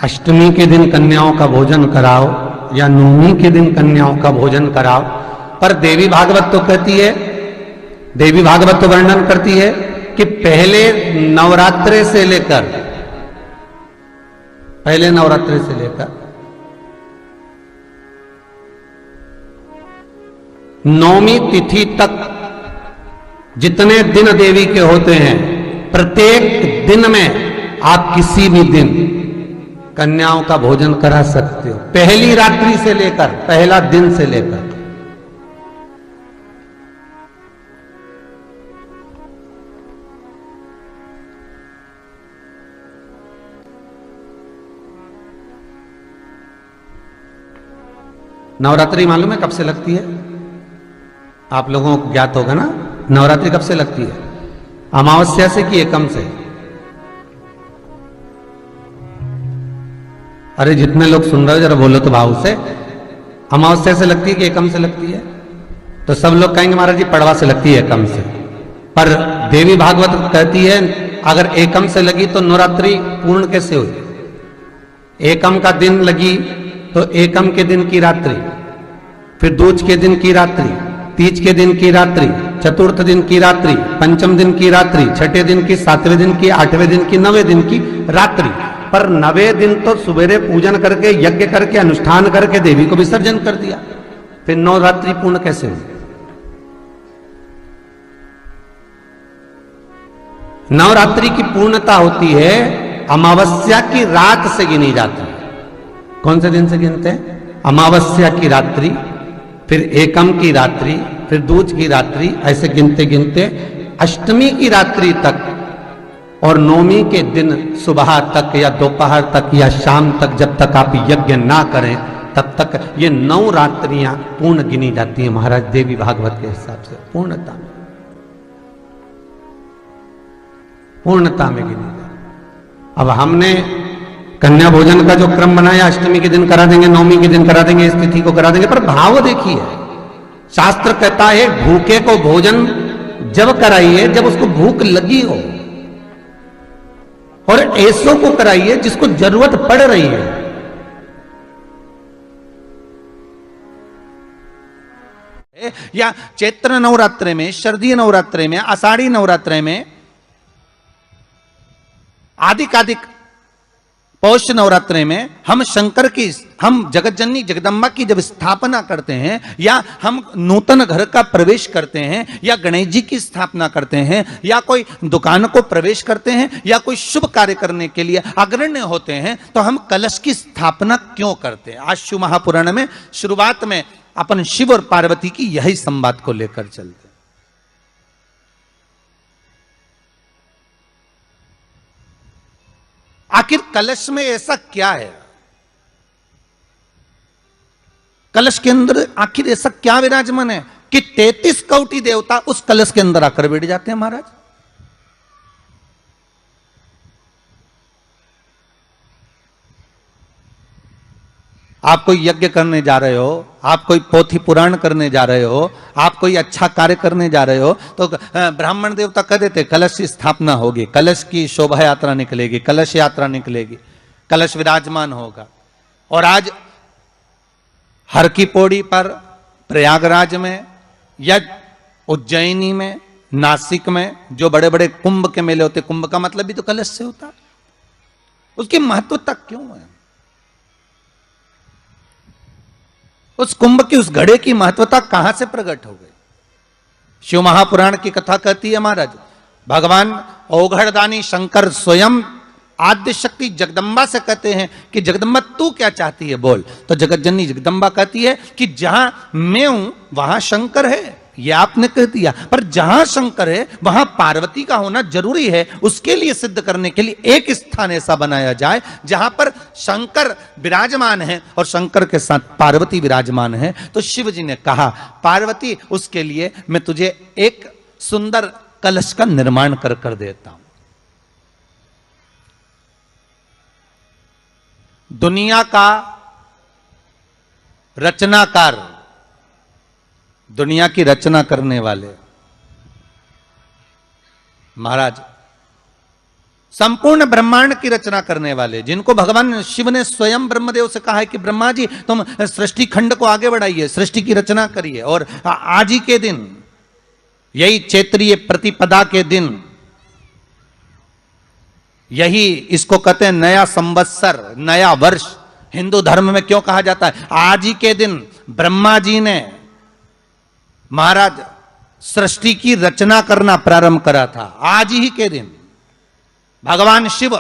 अष्टमी के दिन कन्याओं का भोजन कराओ या नवमी के दिन कन्याओं का भोजन कराओ, पर देवी भागवत तो कहती है, देवी भागवत तो वर्णन करती है कि पहले नवरात्रे से लेकर नौमी तिथि तक जितने दिन देवी के होते हैं, प्रत्येक दिन में आप किसी भी दिन कन्याओं का भोजन करा सकते हो, पहली रात्रि से लेकर, पहला दिन से लेकर। नवरात्रि मालूम है कब से लगती है? आप लोगों को ज्ञात होगा ना, नवरात्रि कब से लगती है? अमावस्या से कि एकम से? अरे जितने लोग सुन रहे हो जरा बोलो तो भाव से। अमावस्या से लगती है कि एकम से लगती है? तो सब लोग कहेंगे महाराज जी पड़वा से लगती है, एकम से। पर देवी भागवत कहती है अगर एकम से लगी तो नवरात्रि पूर्ण कैसे हुई? एकम का दिन लगी तो एकम के दिन की रात्रि, फिर दूज के दिन की रात्रि, तीज के दिन की रात्रि, चतुर्थ दिन की रात्रि, पंचम दिन की रात्रि, छठे दिन की, सातवें दिन की, आठवें दिन की, नवें दिन की रात्रि। पर नवें दिन तो सुबेरे पूजन करके, यज्ञ करके, अनुष्ठान करके देवी को विसर्जन कर दिया, फिर नवरात्रि पूर्ण कैसे हुई? नवरात्रि की पूर्णता होती है अमावस्या की रात से गिनी जाती है। कौन से दिन से गिनते हैं? अमावस्या की रात्रि, फिर एकम की रात्रि, फिर दूज की रात्रि, ऐसे गिनते गिनते अष्टमी की रात्रि तक और नौमी के दिन सुबह तक या दोपहर तक या शाम तक, जब तक आप यज्ञ ना करें तब तक ये 9 रात्रियां पूर्ण गिनी जाती हैं महाराज देवी भागवत के हिसाब से। पूर्णता में गिनी जाती। अब हमने कन्या भोजन का जो क्रम बनाया, अष्टमी के दिन करा देंगे, नौमी के दिन करा देंगे, इस तिथि को करा देंगे, पर भाव देखिए, शास्त्र कहता है भूखे को भोजन जब कराइए जब उसको भूख लगी हो, और ऐसों को कराइए जिसको जरूरत पड़ रही है। या चैत्र नवरात्रे में, शरदीय नवरात्रे में, आषाढ़ी नवरात्रे में, आदिकादिक पौष नवरात्रे में हम शंकर की, हम जगत जननी जगदम्बा की जब स्थापना करते हैं, या हम नूतन घर का प्रवेश करते हैं, या गणेश जी की स्थापना करते हैं, या कोई दुकान को प्रवेश करते हैं, या कोई शुभ कार्य करने के लिए अग्रण्य होते हैं, तो हम कलश की स्थापना क्यों करते हैं? आज शिव महापुराण में शुरुआत में अपन शिव और पार्वती की यही संवाद को लेकर चलते हैं। आखिर कलश में ऐसा क्या है? कलश के अंदर आखिर ऐसा क्या विराजमान है कि 33 कोटि देवता उस कलश के अंदर आकर बैठ जाते हैं महाराज? आप कोई यज्ञ करने जा रहे हो, आप कोई पोथी पुराण करने जा रहे हो, आप कोई अच्छा कार्य करने जा रहे हो, तो ब्राह्मण देवता कह देते कलश की स्थापना होगी, कलश की शोभा यात्रा निकलेगी, कलश यात्रा निकलेगी, कलश विराजमान होगा। और आज हर की पौड़ी पर, प्रयागराज में या उज्जैनी में, नासिक में जो बड़े बड़े कुंभ के मेले होते, कुंभ का मतलब भी तो कलश से होता, उसकी महत्वता क्यों है? उस कुंभ की, उस घड़े की महत्वता कहां से प्रकट हो गई? शिव महापुराण की कथा कहती है महाराज, भगवान औघड़दानी शंकर स्वयं आद्य शक्ति जगदम्बा से कहते हैं कि जगदम्बा तू क्या चाहती है बोल। तो जगत जननी जगदम्बा कहती है कि जहां मैं हूं वहां शंकर है, ये आपने कह दिया, पर जहां शंकर है वहां पार्वती का होना जरूरी है। उसके लिए सिद्ध करने के लिए एक स्थान ऐसा बनाया जाए जहां पर शंकर विराजमान है और शंकर के साथ पार्वती विराजमान है। तो शिव जी ने कहा पार्वती उसके लिए मैं तुझे एक सुंदर कलश का निर्माण कर देता हूं। दुनिया का रचनाकार, दुनिया की रचना करने वाले महाराज संपूर्ण ब्रह्मांड की रचना करने वाले, जिनको भगवान शिव ने स्वयं ब्रह्मदेव से कहा है कि ब्रह्मा जी तुम सृष्टि खंड को आगे बढ़ाइए, सृष्टि की रचना करिए। और आज ही के दिन, यही चैत्रीय प्रतिपदा के दिन, यही इसको कहते हैं नया संवत्सर, नया वर्ष। हिंदू धर्म में क्यों कहा जाता है? आज ही के दिन ब्रह्मा जी ने महाराज सृष्टि की रचना करना प्रारंभ करा था। आज ही के दिन भगवान शिव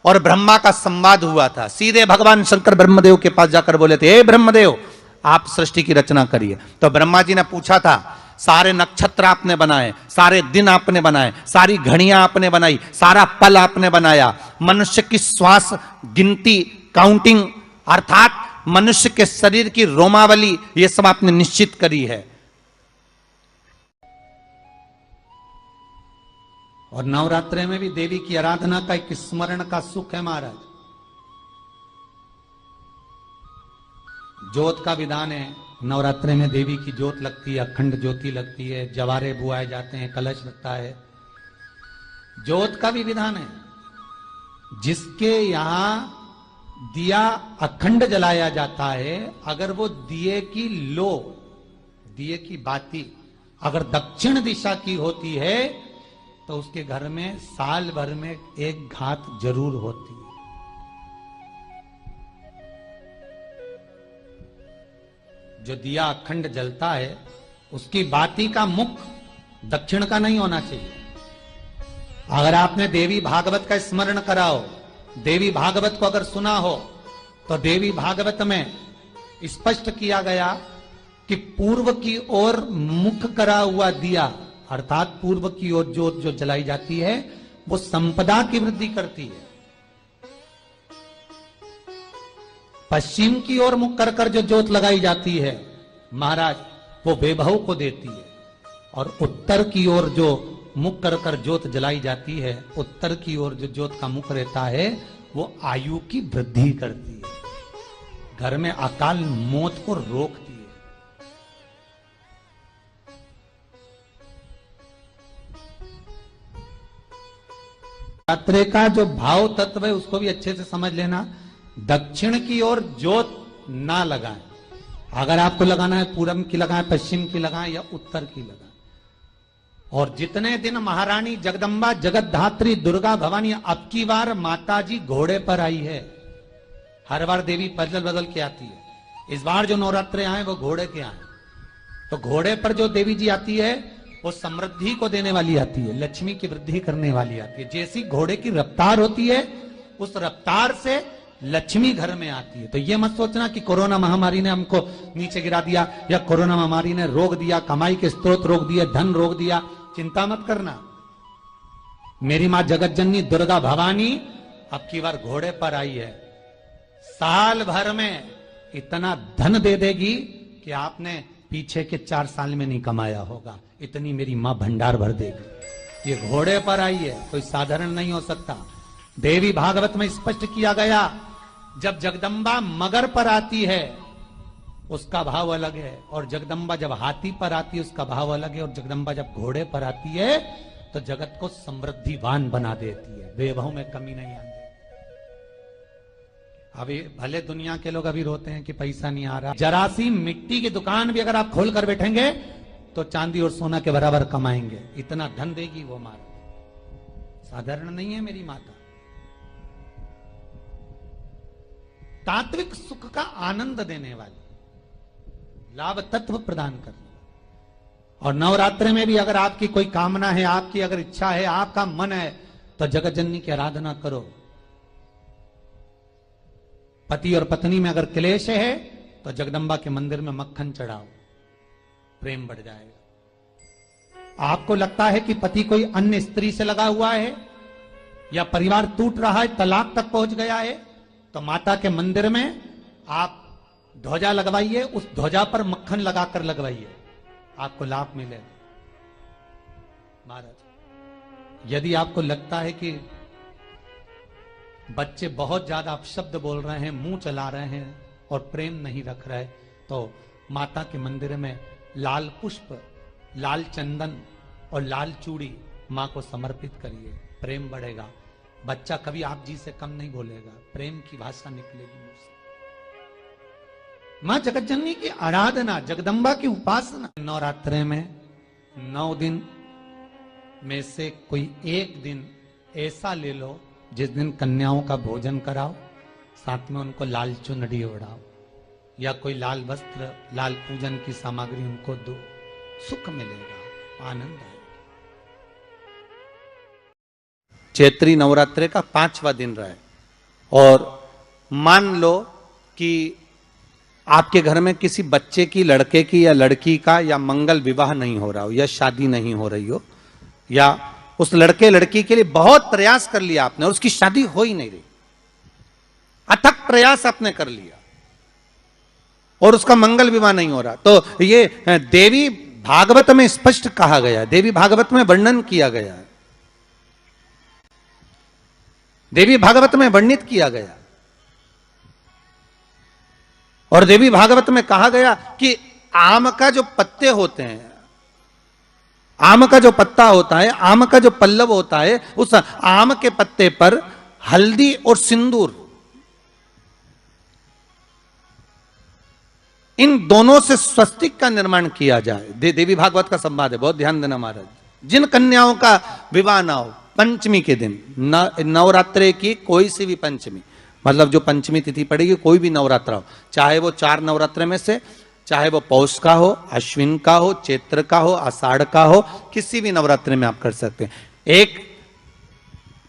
और ब्रह्मा का संवाद हुआ था। सीधे भगवान शंकर ब्रह्मदेव के पास जाकर बोले थे, हे ब्रह्मदेव आप सृष्टि की रचना करिए। तो ब्रह्मा जी ने पूछा था, सारे नक्षत्र आपने बनाए, सारे दिन आपने बनाए, सारी घड़ियां आपने बनाई, सारा पल आपने बनाया, मनुष्य की श्वास गिनती, काउंटिंग, अर्थात मनुष्य के शरीर की रोमावली, ये सब आपने निश्चित करी है। और नवरात्रे में भी देवी की आराधना का एक स्मरण का सुख है महाराज। ज्योत का विधान है, नवरात्रे में देवी की ज्योत लगती है, अखंड ज्योति लगती है, जवारे बुआए जाते हैं, कलश लगता है। ज्योत का भी विधान है। जिसके यहां दिया अखंड जलाया जाता है, अगर वो दिए की लो, दिए की बाती अगर दक्षिण दिशा की होती है तो उसके घर में साल भर में एक घात जरूर होती है। जो दिया अखंड जलता है उसकी बाती का मुख दक्षिण का नहीं होना चाहिए। अगर आपने देवी भागवत का स्मरण कराओ, देवी भागवत को अगर सुना हो, तो देवी भागवत में स्पष्ट किया गया कि पूर्व की ओर मुख करा हुआ दिया, अर्थात पूर्व की ओर ज्योत जो जलाई जाती है वो संपदा की वृद्धि करती है। पश्चिम की ओर मुख कर जो ज्योत लगाई जाती है महाराज, वो वैभव को देती है। और उत्तर की ओर जो मुख कर ज्योत जलाई जाती है, उत्तर की ओर जो ज्योत का मुख रहता है, वो आयु की वृद्धि करती है, घर में अकाल मौत को रोकती है। नवरात्रे का जो भाव तत्व है उसको भी अच्छे से समझ लेना। दक्षिण की ओर ज्योत ना लगाएं। अगर आपको लगाना है पूरब की लगाएं, पश्चिम की लगाएं या उत्तर की लगाएं। और जितने दिन महारानी जगदम्बा जगतधात्री दुर्गा भवानी, अब की बार माता जी घोड़े पर आई है। हर बार देवी बदल बदल के आती है, इस बार जो नवरात्रे आए वो घोड़े के आए। तो घोड़े पर जो देवी जी आती है वो समृद्धि को देने वाली आती है, लक्ष्मी की वृद्धि करने वाली आती है। जैसी घोड़े की रफ्तार होती है उस रफ्तार से लक्ष्मी घर में आती है। तो ये मत सोचना कि कोरोना महामारी ने हमको नीचे गिरा दिया या कोरोना महामारी ने रोक दिया, कमाई के स्रोत रोक दिए, धन रोक दिया। चिंता मत करना। मेरी मां जगत जननी दुर्गा भवानी अब की बार घोड़े पर आई है। साल भर में इतना धन दे देगी कि आपने पीछे के 4 साल में नहीं कमाया होगा। इतनी मेरी मां भंडार भर देगी। ये घोड़े पर आई है, कोई साधारण नहीं हो सकता। देवी भागवत में स्पष्ट किया गया, जब जगदम्बा मगर पर आती है उसका भाव अलग है, और जगदम्बा जब हाथी पर आती है उसका भाव अलग है, और जगदम्बा जब घोड़े पर आती है तो जगत को समृद्धिवान बना देती है, वैभव में कमी नहीं आती। अभी भले दुनिया के लोग अभी रोते हैं कि पैसा नहीं आ रहा। जरा सी मिट्टी की दुकान भी अगर आप खोल कर बैठेंगे तो चांदी और सोना के बराबर कमाएंगे। इतना धन देगी वो माता, साधारण नहीं है मेरी माता। तात्विक सुख का आनंद देने वाली, लाभ तत्व प्रदान करने। और नवरात्रि में भी अगर आपकी कोई कामना है, आपकी अगर इच्छा है, आपका मन है, तो जगत जननी की आराधना करो। पति और पत्नी में अगर क्लेश है तो जगदम्बा के मंदिर में मक्खन चढ़ाओ, प्रेम बढ़ जाएगा। आपको लगता है कि पति कोई अन्य स्त्री से लगा हुआ है या परिवार टूट रहा है, तलाक तक पहुंच गया है, तो माता के मंदिर में आप ध्वजा लगवाइए, उस ध्वजा पर मक्खन लगाकर लगवाइए, आपको लाभ मिलेगा। महाराज, यदि आपको लगता है कि बच्चे बहुत ज्यादा अपशब्द बोल रहे हैं, मुंह चला रहे हैं और प्रेम नहीं रख रहे, तो माता के मंदिर में लाल पुष्प, लाल चंदन और लाल चूड़ी मां को समर्पित करिए, प्रेम बढ़ेगा। बच्चा कभी आप जी से कम नहीं बोलेगा, प्रेम की भाषा निकलेगी मुंह से। मां जगतजननी की आराधना, जगदम्बा की उपासना। नवरात्रे में 9 दिन में से कोई एक दिन ऐसा ले लो जिस दिन कन्याओं का भोजन कराओ, साथ में उनको लाल चुनरी ओढ़ाओ या कोई लाल वस्त्र, लाल पूजन की सामग्री उनको दो, सुख मिलेगा, आनंद आएगा। चैत्री नवरात्रे का 5वां दिन रहा है और मान लो कि आपके घर में किसी बच्चे की, लड़के की या लड़की का या मंगल विवाह नहीं हो रहा हो या शादी नहीं हो रही हो, या उस लड़के लड़की के लिए बहुत प्रयास कर लिया आपने और उसकी शादी हो ही नहीं रही, अथक प्रयास आपने कर लिया और उसका मंगल विवाह नहीं हो रहा, तो ये देवी भागवत में स्पष्ट कहा गया, देवी भागवत में वर्णन किया गया है, देवी भागवत में वर्णित किया गया और देवी भागवत में कहा गया कि आम का जो पत्ते होते हैं, आम का जो पत्ता होता है, आम का जो पल्लव होता है, उस आम के पत्ते पर हल्दी और सिंदूर, इन दोनों से स्वस्तिक का निर्माण किया जाए। देवी भागवत का संवाद है, बहुत ध्यान देना महाराज। जिन कन्याओं का विवाह ना हो पंचमी के दिन, नवरात्रे की कोई सी भी पंचमी, मतलब जो पंचमी तिथि पड़ेगी, कोई भी नवरात्रा हो, चाहे वो 4 नवरात्रे में से, चाहे वो पौष का हो, अश्विन का हो, चैत्र का हो, आषाढ़ का हो, किसी भी नवरात्रे में आप कर सकते हैं। एक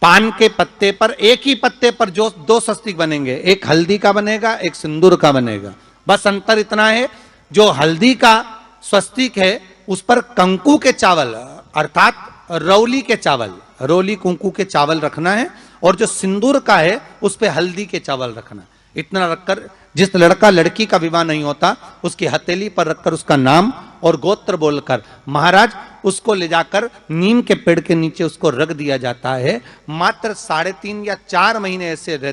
पान के पत्ते पर, एक ही पत्ते पर जो 2 स्वस्तिक बनेंगे, एक हल्दी का बनेगा, एक सिंदूर का बनेगा। बस अंतर इतना है, जो हल्दी का स्वस्तिक है उस पर कंकु के चावल अर्थात रौली के चावल, रौली कुंकू के चावल रखना है, और जो सिंदूर का है उस पे हल्दी के चावल रखना है। इतना रखकर जिस लड़का लड़की का विवाह नहीं होता उसकी हथेली पर रखकर उसका नाम और गोत्र बोलकर महाराज उसको ले जाकर नीम के पेड़ के नीचे उसको रख दिया जाता है। मात्र 3.5 या 4 महीने ऐसे रहते